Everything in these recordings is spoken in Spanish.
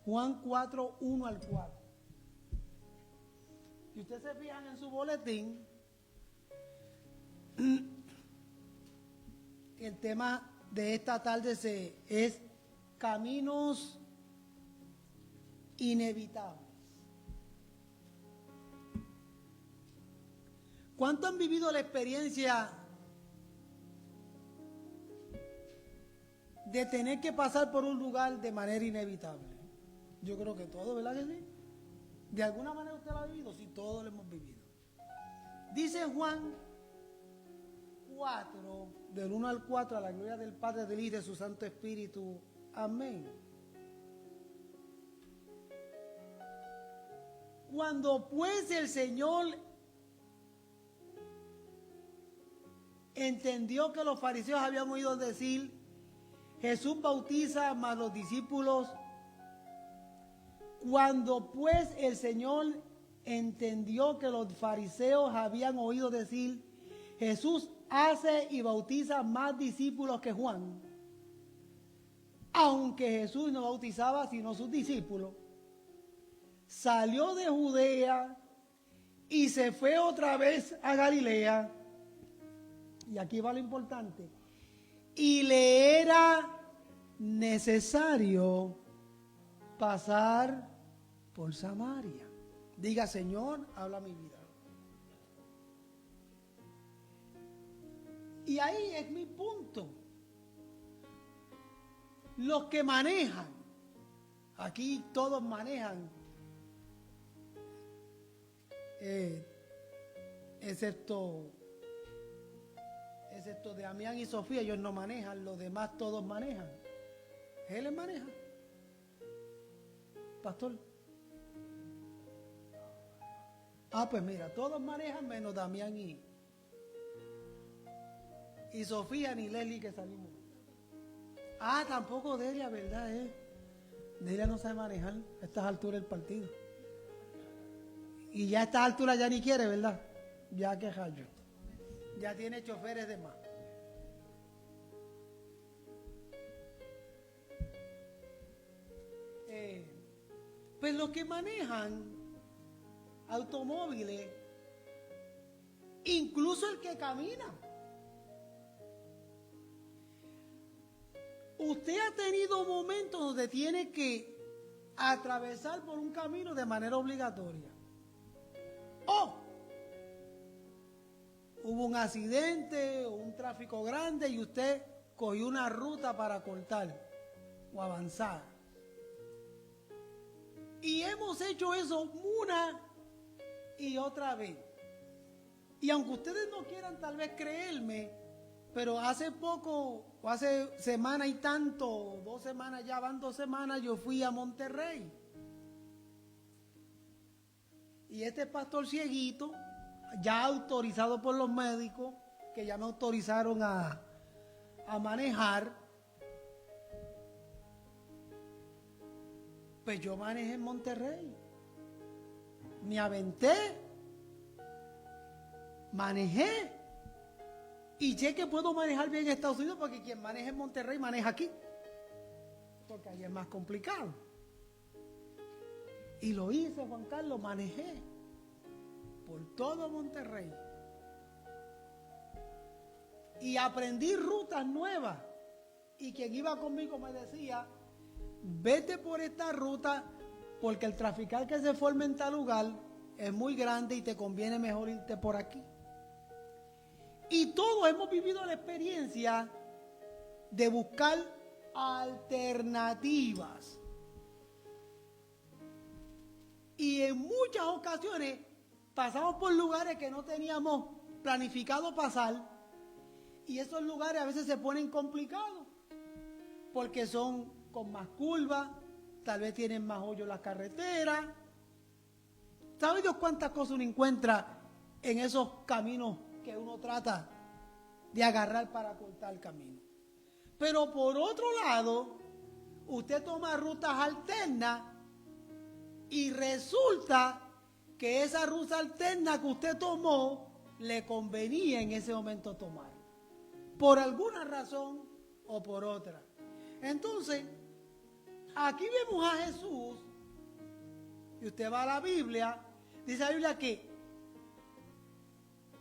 Juan 4, 1 al 4. Si ustedes se fijan en su boletín, el tema de esta tarde es caminos inevitables. ¿Cuánto han vivido la experiencia de tener que pasar por un lugar de manera inevitable? Yo creo que todos, ¿verdad que sí? De alguna manera usted lo ha vivido, sí, todos lo hemos vivido. Dice Juan 4, del 1 al 4, a la gloria del Padre, del Hijo y de su Santo Espíritu. Amén. Cuando pues el Señor entendió que los fariseos habían oído decir, Jesús bautiza, mas los discípulos. Cuando pues el Señor entendió que los fariseos habían oído decir, Jesús hace y bautiza más discípulos que Juan, aunque Jesús no bautizaba sino sus discípulos, salió de Judea y se fue otra vez a Galilea. Y aquí va lo importante. Y le era necesario pasar por Samaria. Diga, Señor, habla mi vida. Y ahí es mi punto. Los que manejan, aquí todos manejan, excepto Damián y Sofía, ellos no manejan, los demás todos manejan. Él les maneja. Pastor. Pues mira, todos manejan menos Damián y Sofía ni Leslie que salimos. Tampoco Delia, ¿verdad? Delia no sabe manejar a estas alturas del partido. Y ya a estas alturas ya ni quiere, ¿verdad? Ya que rayo. Ya tiene choferes de más. Pues los que manejan automóviles, incluso el que camina. Usted ha tenido momentos donde tiene que atravesar por un camino de manera obligatoria. Hubo un accidente o un tráfico grande y usted cogió una ruta para cortar o avanzar. Y hemos hecho eso una y otra vez. Y aunque ustedes no quieran tal vez creerme, pero hace poco, o hace semana y tanto, 2 semanas, ya van 2 semanas, yo fui a Monterrey. Y este pastor cieguito, ya autorizado por los médicos, que ya me autorizaron a manejar, pues yo manejé en Monterrey. Me aventé, manejé. Y sé que puedo manejar bien en Estados Unidos porque quien maneja en Monterrey maneja aquí. Porque ahí es más complicado. Y lo hice, Juan Carlos, manejé por todo Monterrey. Y aprendí rutas nuevas. Y quien iba conmigo me decía, vete por esta ruta porque el trafical que se forma en tal lugar es muy grande y te conviene mejor irte por aquí. Y todos hemos vivido la experiencia de buscar alternativas. Y en muchas ocasiones pasamos por lugares que no teníamos planificado pasar. Y esos lugares a veces se ponen complicados. Porque son con más curvas, tal vez tienen más hoyos las carreteras. ¿Sabe Dios cuántas cosas uno encuentra en esos caminos que uno trata de agarrar para cortar el camino? Pero por otro lado, usted toma rutas alternas y resulta que esa ruta alterna que usted tomó le convenía en ese momento tomar, por alguna razón o por otra. Entonces, aquí vemos a Jesús y usted va a la Biblia, dice la Biblia que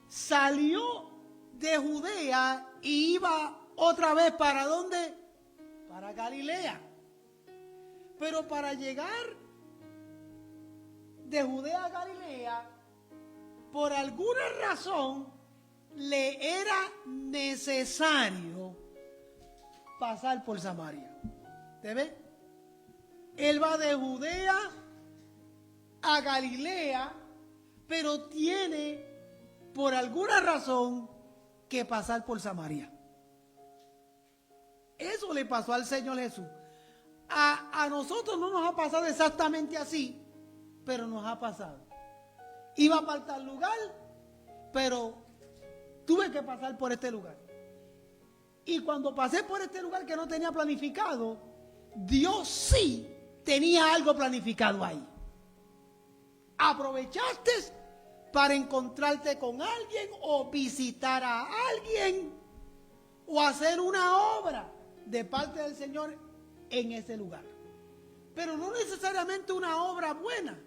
salió de Judea y iba otra vez ¿para dónde? Para Galilea. Pero para llegar de Judea a Galilea, por alguna razón, le era necesario pasar por Samaria. ¿Te ve? Él va de Judea a Galilea, pero tiene por alguna razón que pasar por Samaria. Eso le pasó al Señor Jesús. A nosotros no nos ha pasado exactamente así, pero nos ha pasado. Iba para tal lugar, pero tuve que pasar por este lugar. Y cuando pasé por este lugar que no tenía planificado, Dios sí tenía algo planificado ahí. Aprovechaste para encontrarte con alguien o visitar a alguien o hacer una obra de parte del Señor en ese lugar. Pero no necesariamente una obra buena.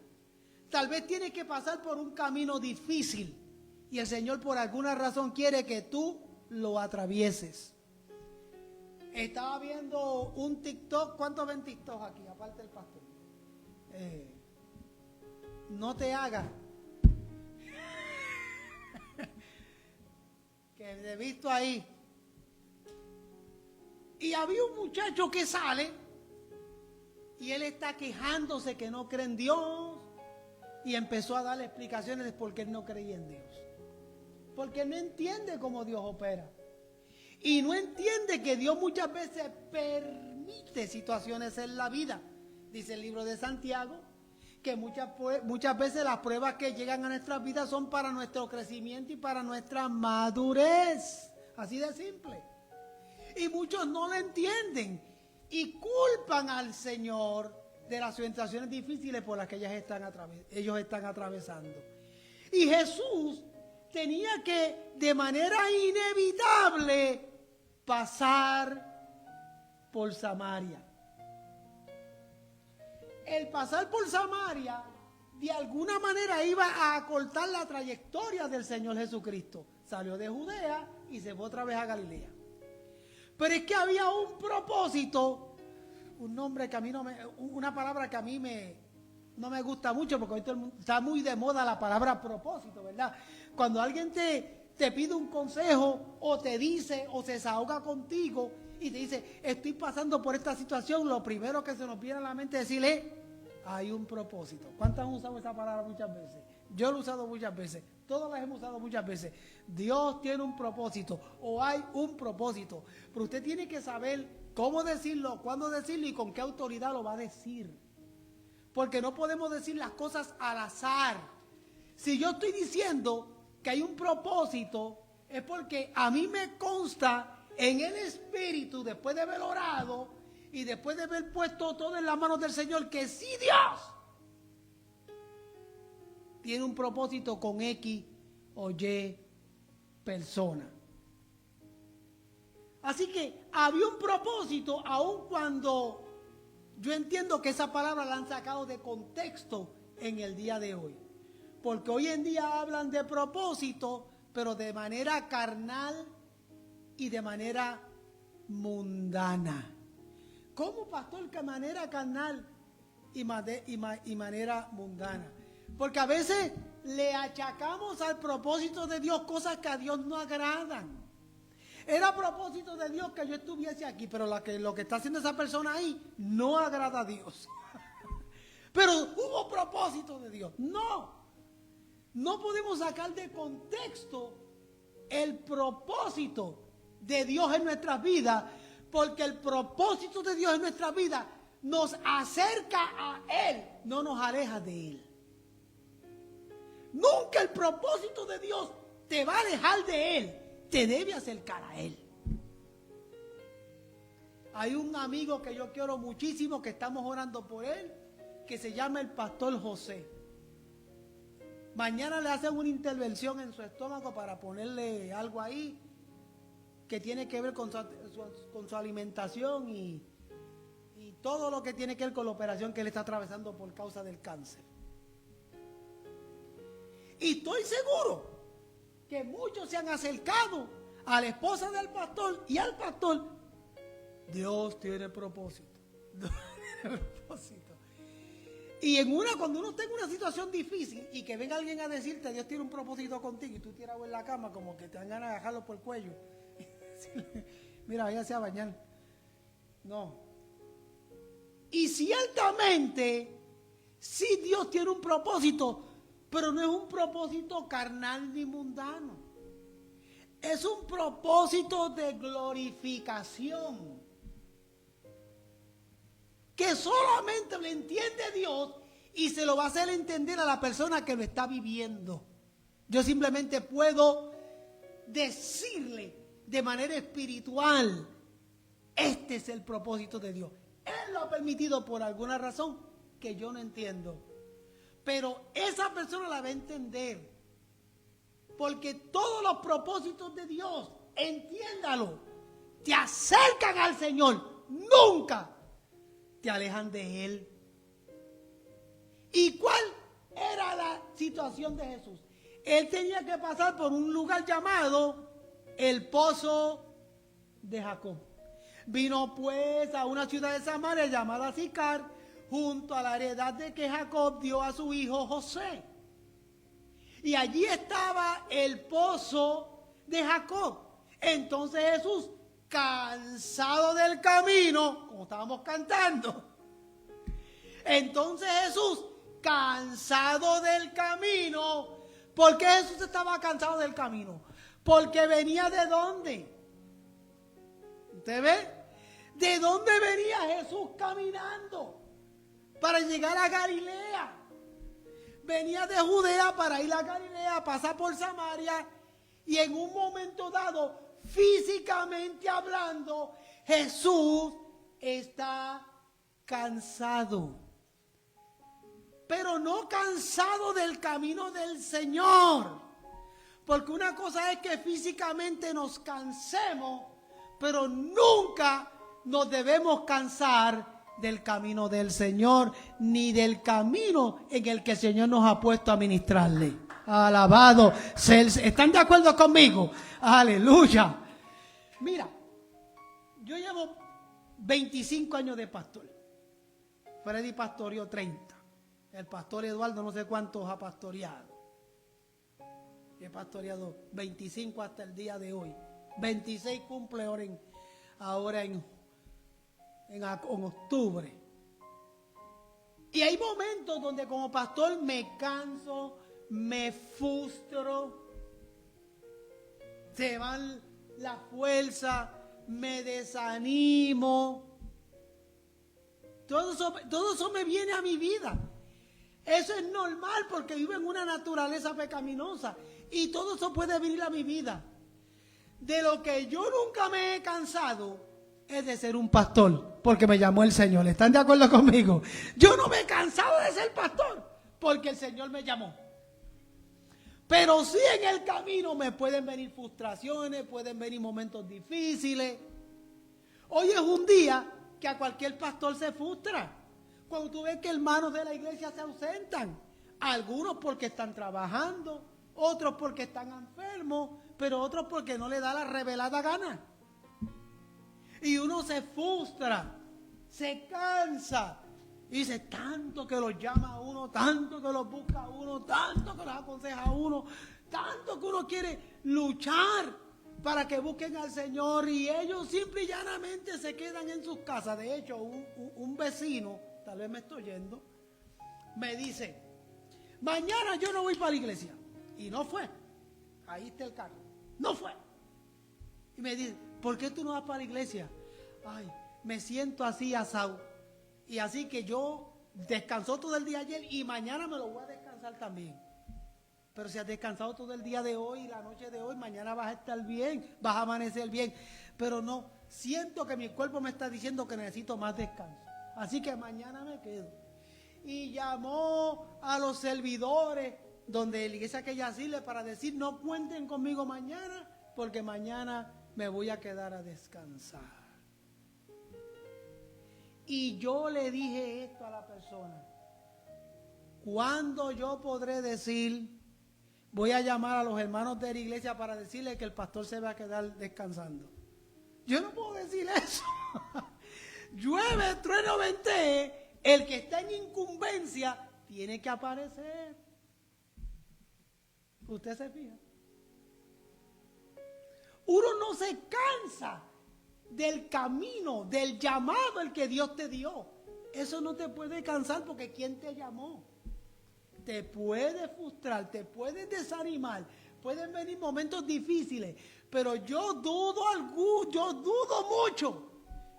Tal vez tienes que pasar por un camino difícil y el Señor por alguna razón quiere que tú lo atravieses. Estaba viendo un TikTok. ¿Cuántos ven TikTok aquí? Aparte del pastor. No te hagas. Que he visto ahí. Y había un muchacho que sale y él está quejándose que no cree en Dios y empezó a darle explicaciones de por qué él no creía en Dios. Porque no entiende cómo Dios opera. Y no entiende que Dios muchas veces permite situaciones en la vida. Dice el libro de Santiago que muchas veces las pruebas que llegan a nuestras vidas son para nuestro crecimiento y para nuestra madurez. Así de simple. Y muchos no lo entienden y culpan al Señor de las situaciones difíciles por las que ellos están atravesando. Y Jesús tenía que de manera inevitable pasar por Samaria. El pasar por Samaria de alguna manera iba a acortar la trayectoria del Señor Jesucristo. Salió de Judea y se fue otra vez a Galilea. Pero es que había un propósito, un nombre que a mí una palabra que a mí no me gusta mucho, porque hoy está muy de moda la palabra propósito, ¿verdad? Cuando alguien te pide un consejo o te dice o se desahoga contigo y te dice, estoy pasando por esta situación, lo primero que se nos viene a la mente es decirle, hay un propósito. ¿Cuántos han usado esa palabra muchas veces? Yo lo he usado muchas veces. Todos las hemos usado muchas veces. Dios tiene un propósito o hay un propósito. Pero usted tiene que saber cómo decirlo, cuándo decirlo y con qué autoridad lo va a decir. Porque no podemos decir las cosas al azar. Si yo estoy diciendo que hay un propósito, es porque a mí me consta en el Espíritu, después de haber orado y después de haber puesto todo en las manos del Señor, que sí Dios tiene un propósito con X o Y persona. Así que había un propósito, aun cuando yo entiendo que esa palabra la han sacado de contexto en el día de hoy. Porque hoy en día hablan de propósito, pero de manera carnal y de manera mundana. ¿Cómo, pastor, que manera carnal y manera mundana? Porque a veces le achacamos al propósito de Dios cosas que a Dios no agradan. Era propósito de Dios que yo estuviese aquí, pero lo que está haciendo esa persona ahí no agrada a Dios. Pero hubo propósito de Dios. No podemos sacar de contexto el propósito de Dios en nuestras vidas, porque el propósito de Dios en nuestras vidas nos acerca a Él, no nos aleja de Él. Nunca el propósito de Dios te va a alejar de Él, te debe acercar a Él. Hay un amigo que yo quiero muchísimo, que estamos orando por él, que se llama el pastor José. Mañana le hacen una intervención en su estómago para ponerle algo ahí que tiene que ver con su alimentación y todo lo que tiene que ver con la operación que él está atravesando por causa del cáncer. Y estoy seguro que muchos se han acercado a la esposa del pastor y al pastor. Dios tiene propósito. Dios tiene propósito. Y cuando uno está en una situación difícil y que venga alguien a decirte Dios tiene un propósito contigo y tú tirado en la cama como que te dan ganas de agarrarlo por el cuello. Mira, váyase a bañar. No. Y ciertamente, sí Dios tiene un propósito, pero no es un propósito carnal ni mundano. Es un propósito de glorificación, que solamente lo entiende Dios y se lo va a hacer entender a la persona que lo está viviendo. Yo simplemente puedo decirle de manera espiritual, este es el propósito de Dios. Él lo ha permitido por alguna razón que yo no entiendo. Pero esa persona la va a entender. Porque todos los propósitos de Dios, entiéndalo, te acercan al Señor. Nunca te alejan de Él. ¿Y cuál era la situación de Jesús? Él tenía que pasar por un lugar llamado el Pozo de Jacob. Vino pues a una ciudad de Samaria llamada Sicar, junto a la heredad de que Jacob dio a su hijo José. Y allí estaba el pozo de Jacob. Entonces Jesús, cansado del camino, como estábamos cantando, entonces Jesús, cansado del camino, ¿por qué Jesús estaba cansado del camino? Porque venía ¿de dónde? ¿Usted ve? ¿De dónde venía Jesús caminando para llegar a Galilea? Venía de Judea para ir a Galilea, pasar por Samaria, y en un momento dado, físicamente hablando, Jesús está cansado. Pero no cansado del camino del Señor. Porque una cosa es que físicamente nos cansemos, pero nunca nos debemos cansar del camino del Señor, ni del camino en el que el Señor nos ha puesto a ministrarle. Alabado sea el Señor. ¿Están de acuerdo conmigo? Aleluya. Mira, yo llevo 25 años de pastor. Freddy pastoreó 30. El pastor Eduardo no sé cuántos ha pastoreado. He pastoreado 25 hasta el día de hoy. 26 cumple ahora en octubre. Y hay momentos donde como pastor me canso, me frustro, se van la fuerza, me desanimo. Todo eso me viene a mi vida. Eso es normal porque vivo en una naturaleza pecaminosa. Y todo eso puede venir a mi vida. De lo que yo nunca me he cansado es de ser un pastor, porque me llamó el Señor. ¿Están de acuerdo conmigo? Yo no me he cansado de ser pastor, porque el Señor me llamó. Pero sí en el camino me pueden venir frustraciones, pueden venir momentos difíciles. Hoy es un día que a cualquier pastor se frustra. Cuando tú ves que hermanos de la iglesia se ausentan, algunos porque están trabajando, otros porque están enfermos, pero otros porque no le da la revelada gana. Y uno se frustra, se cansa, y dice, tanto que los llama a uno, tanto que los busca a uno, tanto que los aconseja a uno, tanto que uno quiere luchar para que busquen al Señor, y ellos simple y llanamente se quedan en sus casas. De hecho, un vecino, tal vez me estoy yendo, me dice, mañana yo no voy para la iglesia. Y no fue. Ahí está el carro. No fue. Y me dice, ¿por qué tú no vas para la iglesia? Ay, me siento así asado. Y así que yo descansó todo el día ayer y mañana me lo voy a descansar también. Pero si has descansado todo el día de hoy y la noche de hoy, mañana vas a estar bien, vas a amanecer bien. Pero no, siento que mi cuerpo me está diciendo que necesito más descanso. Así que mañana me quedo. Y llamó a los servidores donde la iglesia que ella sirve para decir, no cuenten conmigo mañana, porque mañana me voy a quedar a descansar. Y yo le dije esto a la persona, ¿cuándo yo podré decir voy a llamar a los hermanos de la iglesia para decirles que el pastor se va a quedar descansando. Yo no puedo decir eso. Llueve, trueno, ventee, el que está en incumbencia tiene que aparecer. ¿Usted se fija? Uno no se cansa del camino, del llamado el que Dios te dio. Eso no te puede cansar porque ¿quién te llamó? Te puede frustrar, te puede desanimar, pueden venir momentos difíciles, pero yo dudo mucho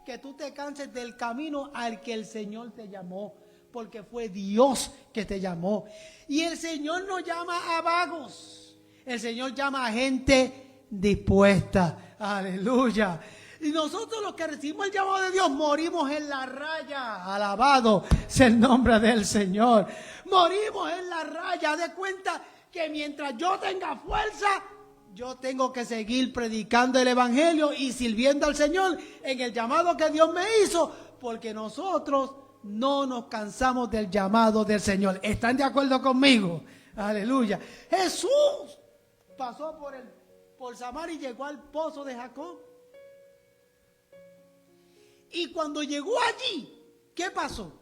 que tú te canses del camino al que el Señor te llamó, porque fue Dios que te llamó. Y el Señor no llama a vagos, el Señor llama a gente dispuesta. Aleluya. Y nosotros los que recibimos el llamado de Dios morimos en la raya. Alabado sea el nombre del Señor. Morimos en la raya. De cuenta que mientras yo tenga fuerza, yo tengo que seguir predicando el evangelio y sirviendo al Señor en el llamado que Dios me hizo, porque nosotros no nos cansamos del llamado del Señor. ¿Están de acuerdo conmigo? Aleluya. Jesús pasó por Samaria y llegó al pozo de Jacob. Y cuando llegó allí, ¿qué pasó?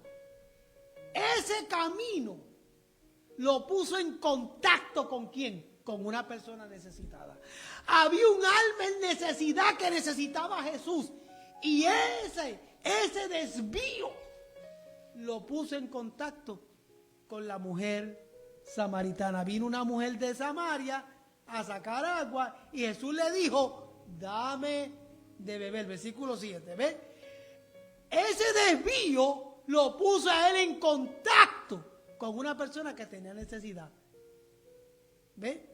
Ese camino lo puso en contacto ¿con quién? Con una persona necesitada. Había un alma en necesidad que necesitaba a Jesús. Y ese desvío lo puso en contacto con la mujer samaritana. Vino una mujer de Samaria a sacar agua y Jesús le dijo, dame de beber. Versículo 7, ¿ves? Ese desvío lo puso a él en contacto con una persona que tenía necesidad. ¿Ve?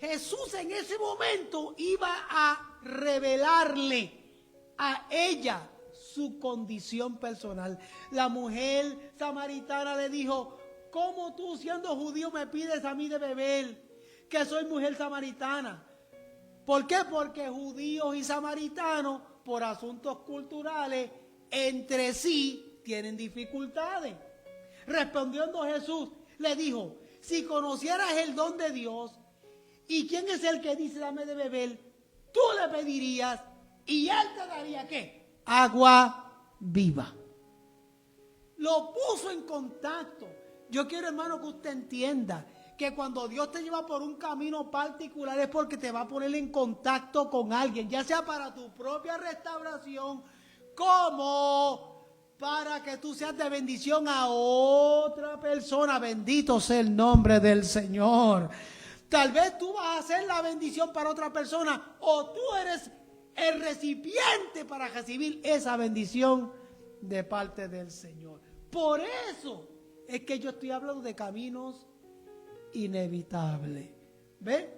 Jesús en ese momento iba a revelarle a ella su condición personal. La mujer samaritana le dijo, ¿cómo tú siendo judío me pides a mí de beber? Que soy mujer samaritana. ¿Por qué? Porque judíos y samaritanos, por asuntos culturales, entre sí tienen dificultades. Respondiendo Jesús, le dijo, si conocieras el don de Dios, ¿y quién es el que dice dame de beber? Tú le pedirías y él te daría ¿qué? Agua viva. Lo puso en contacto. Yo quiero, hermano, que usted entienda que cuando Dios te lleva por un camino particular es porque te va a poner en contacto con alguien, ya sea para tu propia restauración, como para que tú seas de bendición a otra persona. Bendito sea el nombre del Señor. Tal vez tú vas a hacer la bendición para otra persona o tú eres el recipiente para recibir esa bendición de parte del Señor. Por eso es que yo estoy hablando de caminos inevitables. ¿Ven?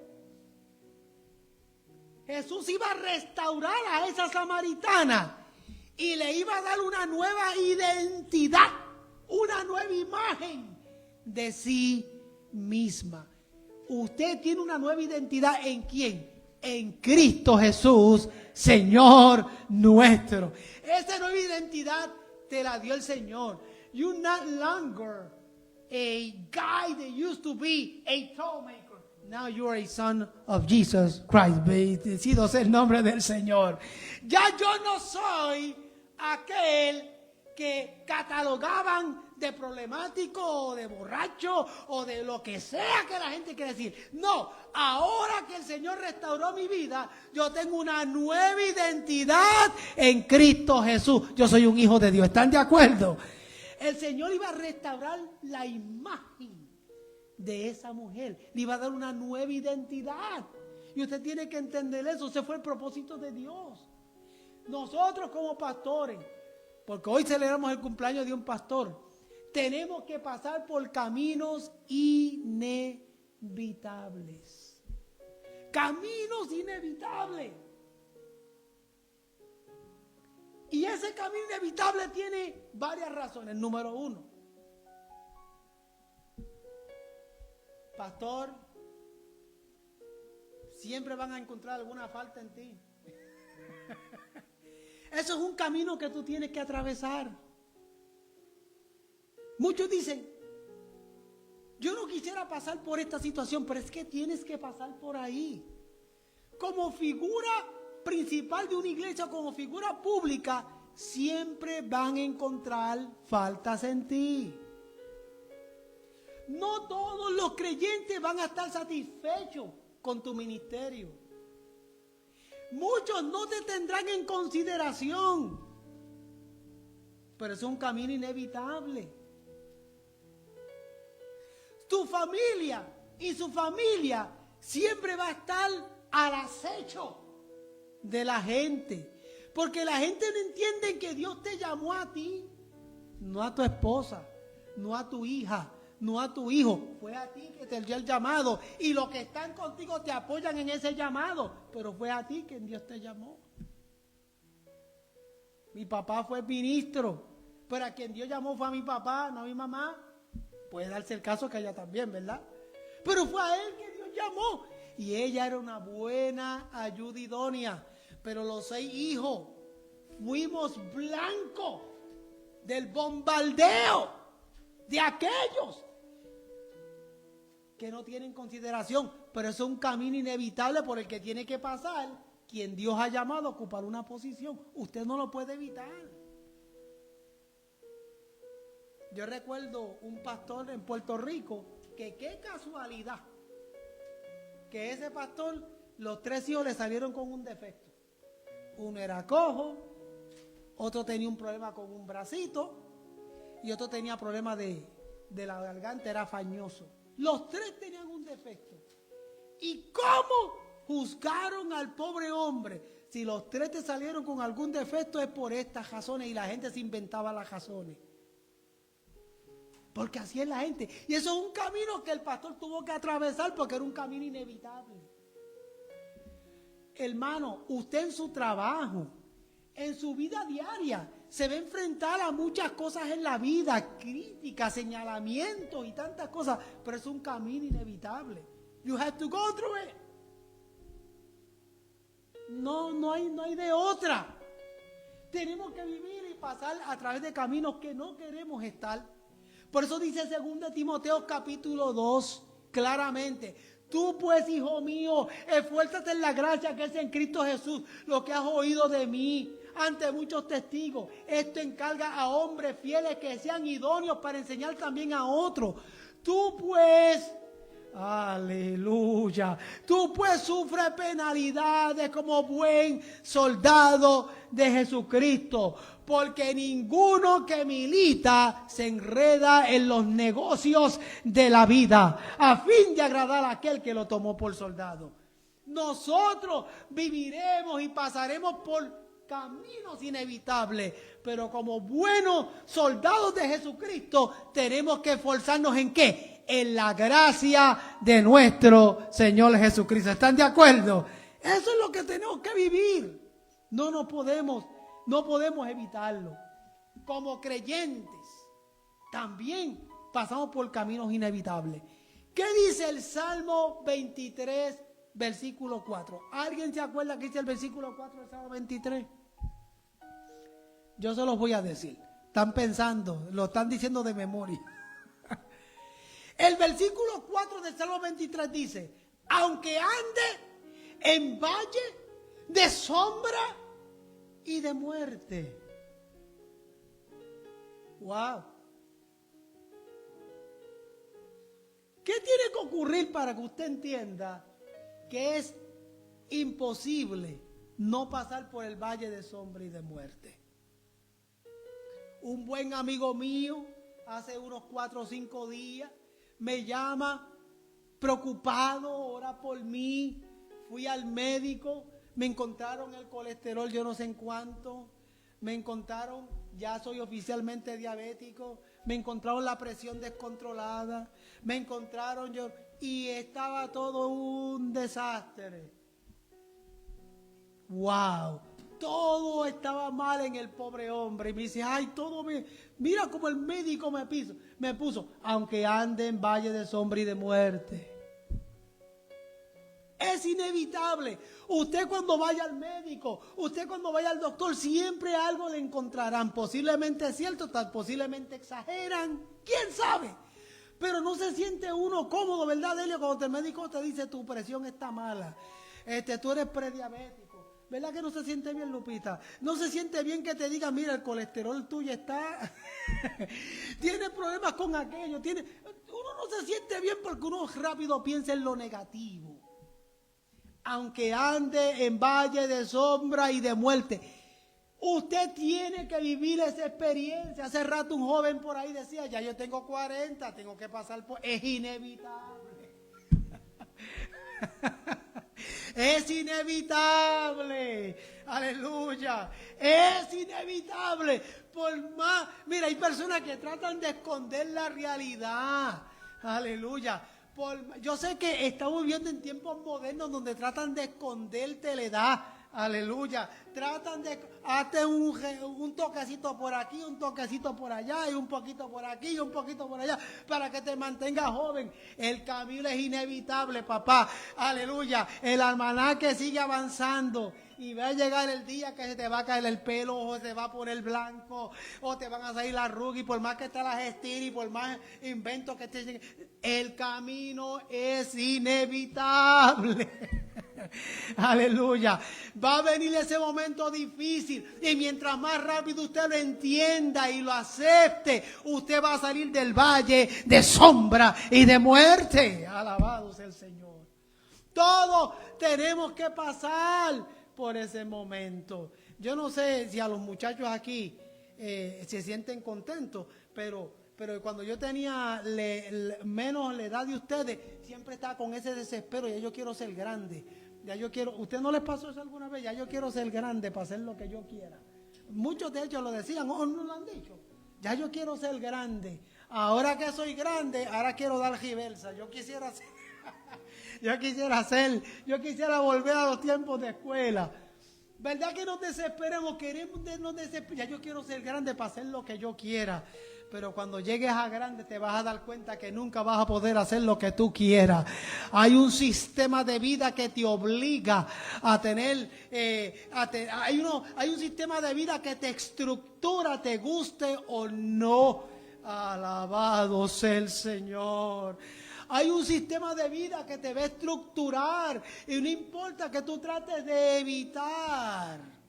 Jesús iba a restaurar a esa samaritana y le iba a dar una nueva identidad, una nueva imagen de sí misma. Usted tiene una nueva identidad ¿en quién? En Cristo Jesús, Señor nuestro. Esa nueva identidad te la dio el Señor. You're not longer a guy that used to be a troublemaker. Now you are a son of Jesus Christ. Bendecido sea el nombre del Señor. Ya yo no soy aquel que catalogaban de problemático o de borracho o de lo que sea que la gente quiere decir. No, ahora que el Señor restauró mi vida, yo tengo una nueva identidad en Cristo Jesús. Yo soy un hijo de Dios. ¿Están de acuerdo? El Señor iba a restaurar la imagen de esa mujer. Le iba a dar una nueva identidad. Y usted tiene que entender eso. Ese fue el propósito de Dios. Nosotros como pastores, porque hoy celebramos el cumpleaños de un pastor, tenemos que pasar por caminos inevitables. Caminos inevitables. Y ese camino inevitable tiene varias razones. Número 1. Pastor, siempre van a encontrar alguna falta en ti. Eso es un camino que tú tienes que atravesar. Muchos dicen, yo no quisiera pasar por esta situación, pero es que tienes que pasar por ahí. Como figura principal de una iglesia, como figura pública, siempre van a encontrar faltas en ti. No todos los creyentes van a estar satisfechos con tu ministerio. Muchos no te tendrán en consideración, pero es un camino inevitable. Tu familia y su familia siempre va a estar al acecho de la gente, porque la gente no entiende que Dios te llamó a ti, no a tu esposa, no a tu hija, no a tu hijo. Fue a ti que te dio el llamado, y los que están contigo te apoyan en ese llamado, pero fue a ti que Dios te llamó. Mi papá fue ministro, pero a quien Dios llamó fue a mi papá, no a mi mamá. Puede darse el caso que ella también, ¿verdad? Pero fue a él que Dios llamó, y ella era una buena ayuda idónea. Pero los 6 hijos fuimos blancos del bombardeo de aquellos que no tienen consideración, pero eso es un camino inevitable por el que tiene que pasar quien Dios ha llamado a ocupar una posición. Usted no lo puede evitar. Yo recuerdo un pastor en Puerto Rico que qué casualidad que ese pastor, los 3 hijos le salieron con un defecto. Uno era cojo, otro tenía un problema con un bracito y otro tenía problemas de la garganta, era fañoso. Los 3 tenían un defecto. ¿Y cómo juzgaron al pobre hombre? Si los 3 te salieron con algún defecto es por estas razones, y la gente se inventaba las razones. Porque así es la gente. Y eso es un camino que el pastor tuvo que atravesar porque era un camino inevitable. Hermano, usted en su trabajo, en su vida diaria, se va a enfrentar a muchas cosas en la vida, críticas, señalamientos y tantas cosas, pero es un camino inevitable. You have to go through it. No hay de otra. Tenemos que vivir y pasar a través de caminos que no queremos estar. Por eso dice 2 Timoteo capítulo 2 claramente: tú pues, hijo mío, esfuérzate en la gracia que es en Cristo Jesús. Lo que has oído de mí ante muchos testigos, esto encarga a hombres fieles que sean idóneos para enseñar también a otros. Tú pues, aleluya, tú pues sufres penalidades como buen soldado de Jesucristo, porque ninguno que milita se enreda en los negocios de la vida a fin de agradar a aquel que lo tomó por soldado. Nosotros viviremos y pasaremos por caminos inevitables, pero como buenos soldados de Jesucristo tenemos que esforzarnos ¿en qué? En la gracia de nuestro Señor Jesucristo. ¿Están de acuerdo? Eso es lo que tenemos que vivir. No podemos evitarlo. Como creyentes también pasamos por caminos inevitables. ¿Qué dice el Salmo 23, versículo 4? ¿Alguien se acuerda que dice el versículo 4 del Salmo 23? Yo se los voy a decir. Están pensando, lo están diciendo de memoria. El versículo 4 del Salmo 23 dice: aunque ande en valle de sombra y de muerte. Wow. ¿Qué tiene que ocurrir para que usted entienda que es imposible no pasar por el valle de sombra y de muerte? Un buen amigo mío, hace unos 4 o 5 días, me llama preocupado, ora por mí. Fui al médico, me encontraron el colesterol, yo no sé en cuánto. Me encontraron, ya soy oficialmente diabético. Me encontraron la presión descontrolada. Me encontraron y estaba todo un desastre. Wow. Todo estaba mal en el pobre hombre. Y me dice, ay, todo bien. Mira cómo el médico me puso, aunque ande en valle de sombra y de muerte. Es inevitable. Usted cuando vaya al médico, usted cuando vaya al doctor, siempre algo le encontrarán. Posiblemente es cierto, posiblemente exageran. ¿Quién sabe? Pero no se siente uno cómodo, ¿verdad, Delio? Cuando el médico te dice tu presión está mala, tú eres prediabético. ¿Verdad que no se siente bien, Lupita? No se siente bien que te diga, mira, el colesterol tuyo está... tiene problemas con aquello. Uno no se siente bien porque uno rápido piensa en lo negativo. Aunque ande en valle de sombra y de muerte, usted tiene que vivir esa experiencia. Hace rato un joven por ahí decía, ya yo tengo 40, tengo que pasar por... Es inevitable. Es inevitable, aleluya, es inevitable. Por más, mira, hay personas que tratan de esconder la realidad, aleluya. Yo sé que estamos viviendo en tiempos modernos donde tratan de esconderte la edad, aleluya. Tratan de, hazte un toquecito por aquí, un toquecito por allá, y un poquito por aquí, y un poquito por allá, para que te mantengas joven. El camino es inevitable, papá, aleluya. El almanaque sigue avanzando. Y va a llegar el día que se te va a caer el pelo, o se va a poner blanco, o te van a salir las arrugas, y por más que te las estires, y por más inventos que te lleguen, el camino es inevitable. Aleluya. Va a venir ese momento difícil, y mientras más rápido usted lo entienda y lo acepte, usted va a salir del valle de sombra y de muerte. Alabado sea el Señor. Todos tenemos que pasar por ese momento. Yo no sé si a los muchachos aquí se sienten contentos, pero cuando yo tenía menos la edad de ustedes, siempre estaba con ese desespero. Ya yo quiero ser grande. Ya yo quiero. ¿Usted no les pasó eso alguna vez? Ya yo quiero ser grande para hacer lo que yo quiera. Muchos de ellos lo decían, o no lo han dicho. Ya yo quiero ser grande. Ahora que soy grande, ahora quiero dar reversa. Yo quisiera volver a los tiempos de escuela. ¿Verdad que nos desesperemos? Ya yo quiero ser grande para hacer lo que yo quiera. Pero cuando llegues a grande te vas a dar cuenta que nunca vas a poder hacer lo que tú quieras. Hay un sistema de vida que te obliga a tener, hay un sistema de vida que te estructura, te guste o no. Alabado sea el Señor. Hay un sistema de vida que te va a estructurar y no importa que tú trates de evitar.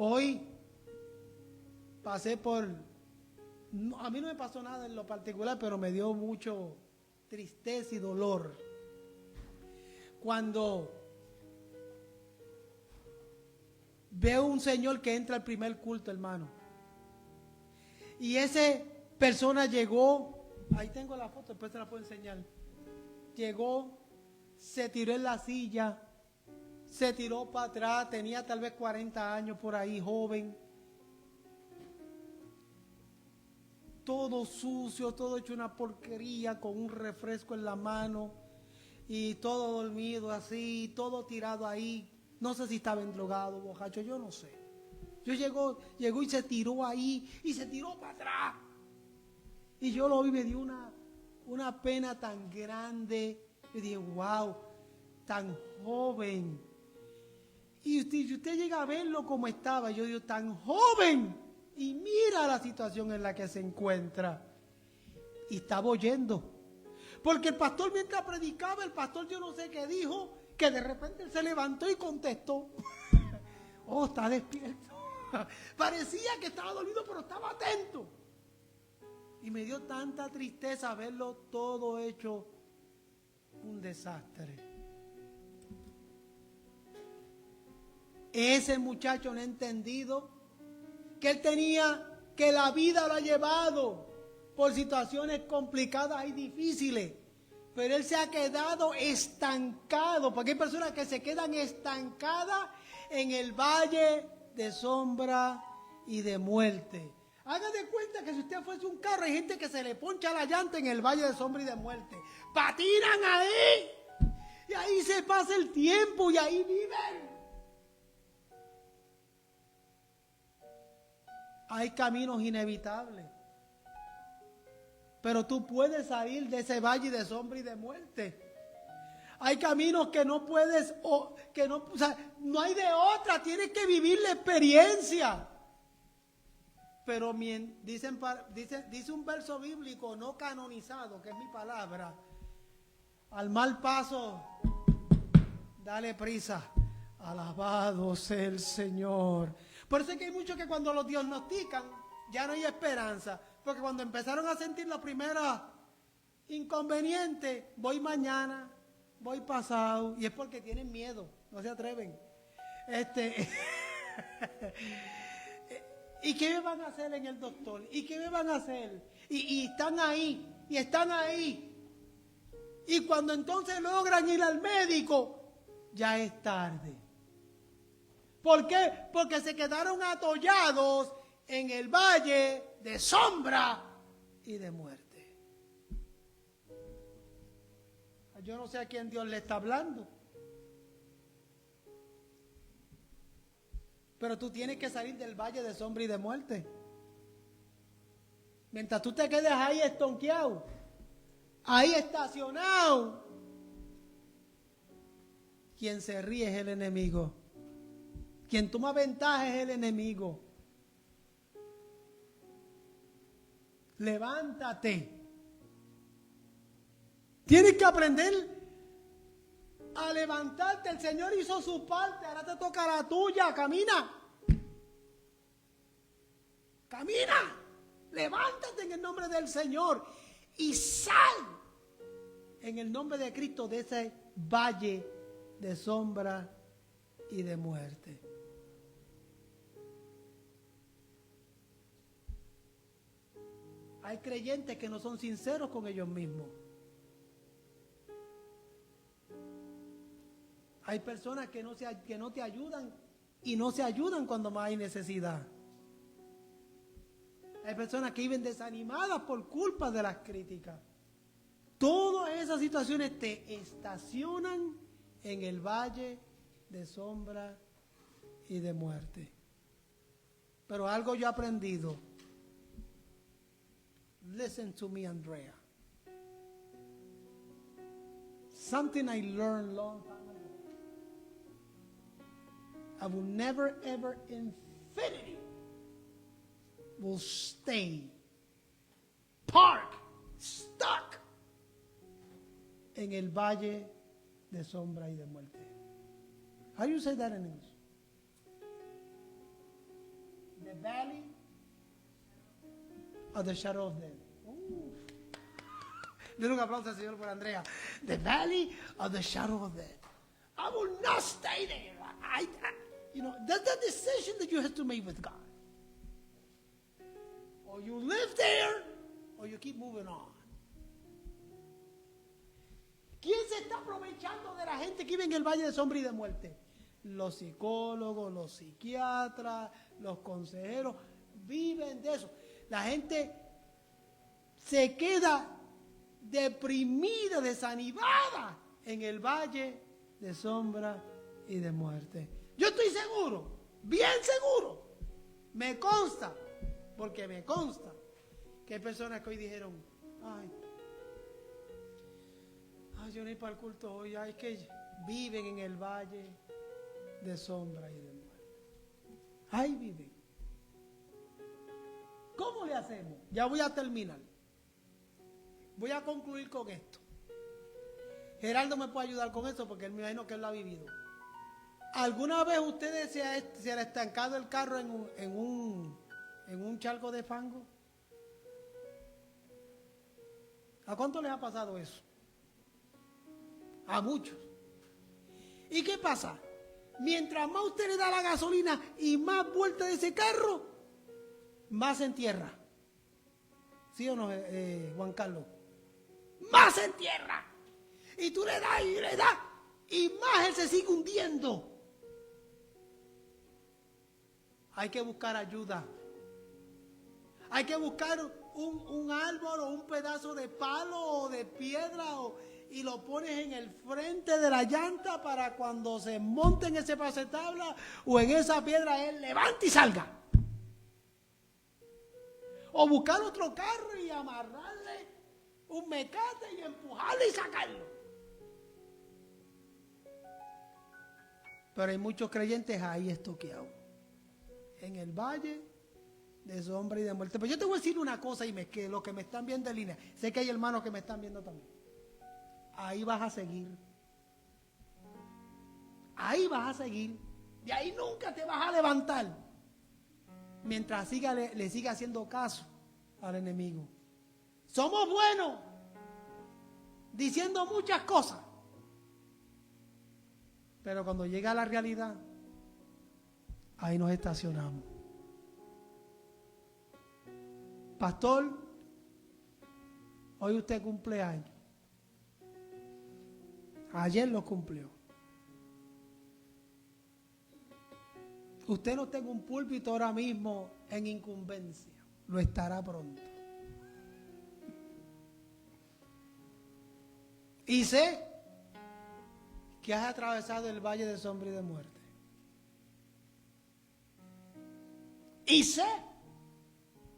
Hoy pasé a mí no me pasó nada en lo particular, pero me dio mucho tristeza y dolor cuando veo un señor que entra al primer culto, hermano. Y esa persona llegó, ahí tengo la foto, después te la puedo enseñar. Llegó, se tiró en la silla, se tiró para atrás, tenía tal vez 40 años por ahí, joven. Todo sucio, todo hecho una porquería, con un refresco en la mano y todo dormido así, todo tirado ahí. No sé si estaba endrogado, borracho, yo no sé. Llegó y se tiró ahí y se tiró para atrás. Y yo lo vi, me dio una pena tan grande. Yo dije, wow, tan joven. Y usted llega a verlo como estaba. Yo digo, tan joven. Y mira la situación en la que se encuentra. Y estaba oyendo. Porque el pastor, mientras predicaba, el pastor yo no sé qué dijo, que de repente él se levantó y contestó. Oh, está despierto. Parecía que estaba dormido, pero estaba atento. Y me dio tanta tristeza verlo todo hecho un desastre. Ese muchacho no ha entendido que él que la vida lo ha llevado por situaciones complicadas y difíciles. Pero él se ha quedado estancado, porque hay personas que se quedan estancadas en el valle de sombra y de muerte. Haga de cuenta que si usted fuese un carro, hay gente que se le poncha la llanta en el valle de sombra y de muerte. Patinan ahí. Y ahí se pasa el tiempo y ahí viven. Hay caminos inevitables. Pero tú puedes salir de ese valle de sombra y de muerte. Hay caminos que no puedes, no hay de otra, tienes que vivir la experiencia. pero dice un verso bíblico no canonizado, que es mi palabra, al mal paso, dale prisa. Alabado sea el Señor. Por eso es que hay muchos que cuando los diagnostican ya no hay esperanza, porque cuando empezaron a sentir la primera inconveniente, voy mañana, voy pasado, y es porque tienen miedo, no se atreven. ¿Y qué me van a hacer en el doctor? ¿Y qué me van a hacer? Y están ahí, y están ahí. Y cuando entonces logran ir al médico, ya es tarde. ¿Por qué? Porque se quedaron atollados en el valle de sombra y de muerte. Yo no sé a quién Dios le está hablando. Pero tú tienes que salir del valle de sombra y de muerte. Mientras tú te quedes ahí estonqueado, ahí estacionado, quien se ríe es el enemigo. Quien toma ventaja es el enemigo. Levántate. Tienes que aprender a levantarte. El Señor hizo su parte, ahora te toca la tuya. Camina. Camina. Levántate en el nombre del Señor y sal en el nombre de Cristo de ese valle de sombra y de muerte. Hay creyentes que no son sinceros con ellos mismos. Hay personas que no te ayudan y no se ayudan cuando más hay necesidad. Hay personas que viven desanimadas por culpa de las críticas. Todas esas situaciones te estacionan en el valle de sombra y de muerte. Pero algo yo he aprendido. Listen to me, Andrea. Something I learned long time ago. I will never ever infinity will stay parked, stuck en el valle de sombra y de muerte. How do you say that in English? The valley of the shadow of death. Denle un aplauso al Señor por Andrea. The valley of the shadow of death. I will not stay there. That's the decision that you have to make with God. Or you live there, or you keep moving on. ¿Quién se está aprovechando de la gente que vive en el valle de sombra y de muerte? Los psicólogos, los psiquiatras, los consejeros, viven de eso. La gente se queda deprimida, desanimada en el valle de sombra y de muerte. Yo estoy seguro, bien seguro, me consta, porque me consta que hay personas que hoy dijeron, ay, yo no iré para el culto hoy, es que viven en el valle de sombra y de muerte. Ahí viven. ¿Cómo le hacemos? Ya voy a terminar. Voy a concluir con esto. Gerardo me puede ayudar con eso porque él me imagino que él lo ha vivido. ¿Alguna vez ustedes se ha estancado el carro en un charco de fango? ¿A cuánto les ha pasado eso? A muchos. ¿Y qué pasa? Mientras más usted le da la gasolina y más vuelta de ese carro, más se entierra. ¿Sí o no, Juan Carlos? Más se entierra. Y tú le das y le das y más él se sigue hundiendo. Hay que buscar ayuda. Hay que buscar un árbol o un pedazo de palo o de piedra y lo pones en el frente de la llanta para cuando se monte en ese pasetabla o en esa piedra él levante y salga. O buscar otro carro y amarrarle un mecate y empujarlo y sacarlo. Pero hay muchos creyentes ahí estoqueados. En el valle de sombra y de muerte. Pero yo te voy a decir una cosa y que los que me están viendo en línea, sé que hay hermanos que me están viendo también. Ahí vas a seguir. Ahí vas a seguir. De ahí nunca te vas a levantar. Mientras le siga haciendo caso al enemigo. Somos buenos diciendo muchas cosas. Pero cuando llega la realidad, ahí nos estacionamos. Pastor, hoy usted cumple años. Ayer lo cumplió. Usted no está en un púlpito ahora mismo en incumbencia. Lo estará pronto. Y sé que has atravesado el valle de sombra y de muerte. Y sé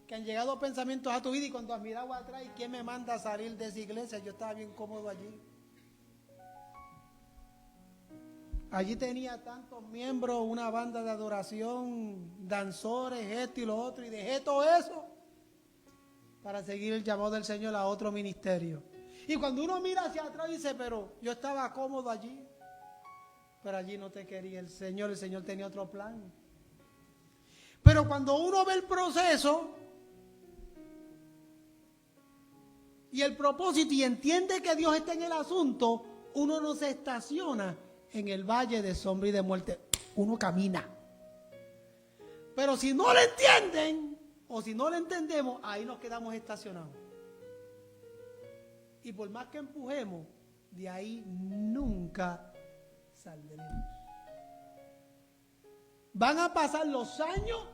que han llegado pensamientos a tu vida y cuando has mirado atrás, ¿quién me manda a salir de esa iglesia? Yo estaba bien cómodo allí. Allí tenía tantos miembros, una banda de adoración, danzores, esto y lo otro, y dejé todo eso para seguir el llamado del Señor a otro ministerio. Y cuando uno mira hacia atrás dice, pero yo estaba cómodo allí, pero allí no te quería el Señor tenía otro plan. Pero cuando uno ve el proceso y el propósito y entiende que Dios está en el asunto, uno no se estaciona en el valle de sombra y de muerte, uno camina. Pero si no lo entienden o si no lo entendemos, ahí nos quedamos estacionados. Y por más que empujemos, de ahí nunca saldremos. Van a pasar los años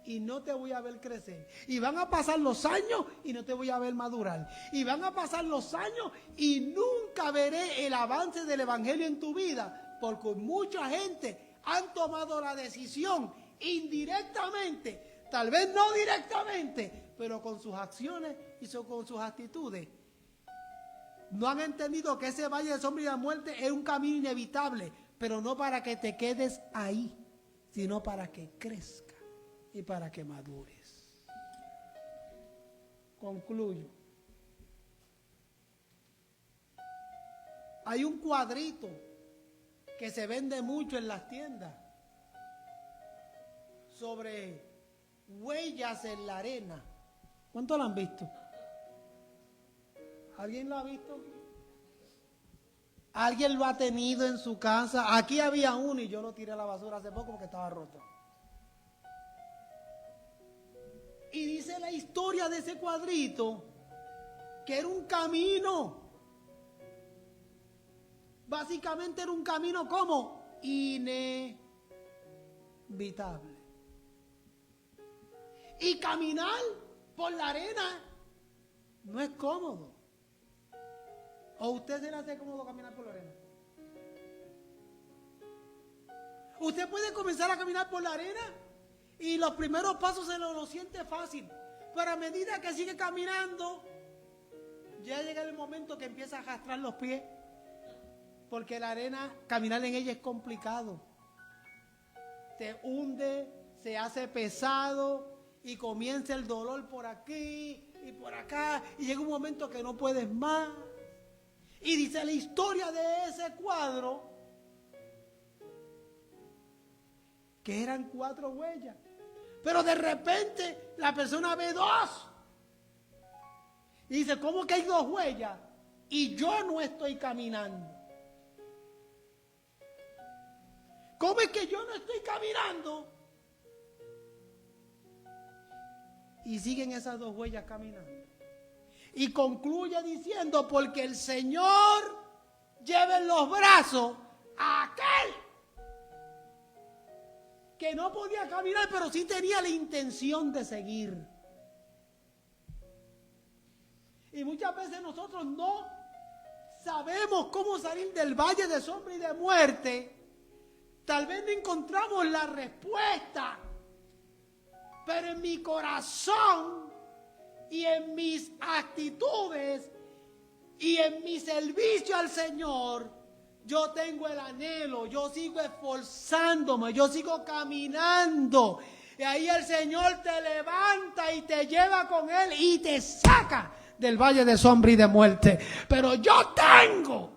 y no te voy a ver crecer. Y van a pasar los años y no te voy a ver madurar. Y van a pasar los años y nunca veré el avance del evangelio en tu vida. Porque mucha gente han tomado la decisión indirectamente, tal vez no directamente, pero con sus acciones y con sus actitudes. No han entendido que ese valle de sombra y de muerte es un camino inevitable, pero no para que te quedes ahí, sino para que crezca y para que madures. Concluyo. Hay un cuadrito que se vende mucho en las tiendas sobre huellas en la arena. ¿Cuántos lo han visto? ¿Alguien lo ha visto? ¿Alguien lo ha tenido en su casa? Aquí había uno y yo lo tiré a la basura hace poco porque estaba roto. Y dice la historia de ese cuadrito que era un camino. Básicamente era un camino como inevitable. Y caminar por la arena no es cómodo. ¿O usted se le hace cómodo caminar por la arena? Usted puede comenzar a caminar por la arena y los primeros pasos se lo siente fácil. Pero a medida que sigue caminando, ya llega el momento que empieza a arrastrar los pies. Porque la arena, caminar en ella es complicado. Te hunde, se hace pesado y comienza el dolor por aquí y por acá. Y llega un momento que no puedes más. Y dice la historia de ese cuadro que eran 4 huellas. Pero de repente la persona ve 2. Y dice, ¿cómo que hay 2 huellas? Y yo no estoy caminando. ¿Cómo es que yo no estoy caminando? Y siguen esas 2 huellas caminando. Y concluye diciendo, porque el Señor lleva en los brazos a aquel que no podía caminar, pero sí tenía la intención de seguir. Y muchas veces nosotros no sabemos cómo salir del valle de sombra y de muerte. Tal vez no encontramos la respuesta, pero en mi corazón y en mis actitudes y en mi servicio al Señor, yo tengo el anhelo, yo sigo esforzándome, yo sigo caminando. Y ahí el Señor te levanta toma y te lleva con él y te saca del valle de sombra y de muerte. Pero yo tengo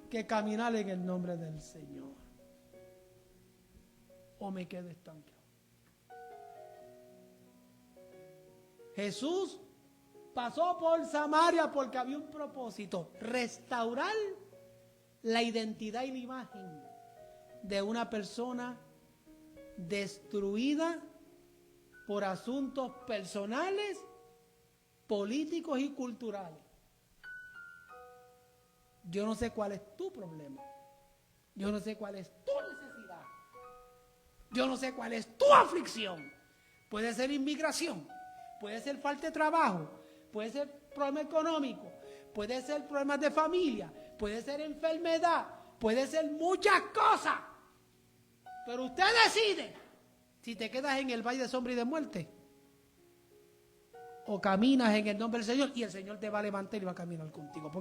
que caminar en el nombre del Señor, o me quedo estancado. Jesús pasó por Samaria porque había un propósito: restaurar la identidad y la imagen de una persona destruida por asuntos personales, políticos y culturales. Yo no sé cuál es tu problema. Yo no sé cuál es tu necesidad. Yo no sé cuál es tu aflicción. Puede ser inmigración, puede ser falta de trabajo, puede ser problema económico, puede ser problemas de familia, puede ser enfermedad, puede ser muchas cosas. Pero usted decide si te quedas en el valle de sombra y de muerte o caminas en el nombre del Señor, y el Señor te va a levantar y va a caminar contigo.